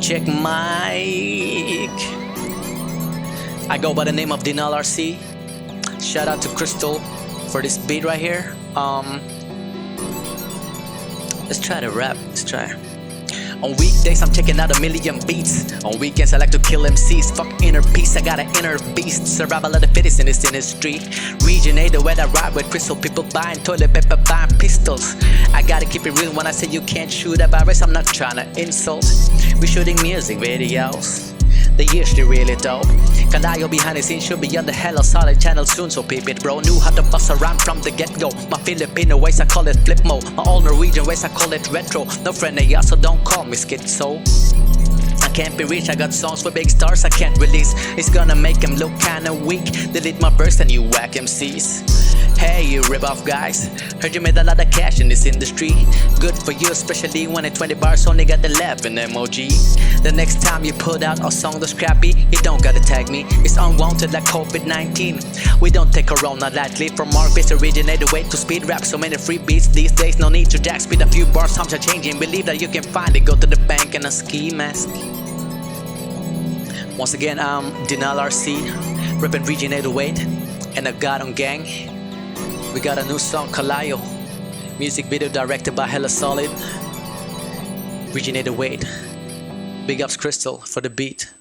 check mic. I go by the name of Dinal RC. Shout out to Crystal for this beat right here. Let's try to rap. Let's try. On weekdays, I'm checking out a million beats. On weekends, I like to kill MCs. Fuck inner peace, I got an inner beast. Survival of the fittest in this industry. Regionator where I ride with Crystal. People buying toilet paper, buying pistols. I gotta keep it real when I say you can't shoot a virus. I'm not trying to insult. We shooting music videos. They usually really dope. Kalayo behind the scenes should be on the Hello Solid channel soon. So peep it bro, knew how to bust around from the get-go. My Filipino ways I call it flip mode. My all Norwegian ways I call it retro. No friend of yours, so don't call me schizo. I can't be rich, I got songs for big stars I can't release. It's gonna make them look kinda weak. Delete my burst and you whack MCs. Hey you rip-off guys, heard you made a lot of cash in this industry. Good for you, especially when at 20 bars only got 11 emoji. The next time you put out a song that's crappy, you don't gotta tag me. It's unwanted like COVID-19. We don't take corona lightly. From Mark-based originated way to speed rap. So many free beats these days, no need to jack speed. A few bars, times are changing. Believe that you can find it, go to the bank in a ski mask. Once again, I'm Dinal RC, reppin' Region 808 and the Gadon Gang. We got a new song, Kalayo. Music video directed by Hella Solid. Region 808. Big ups Crystal for the beat.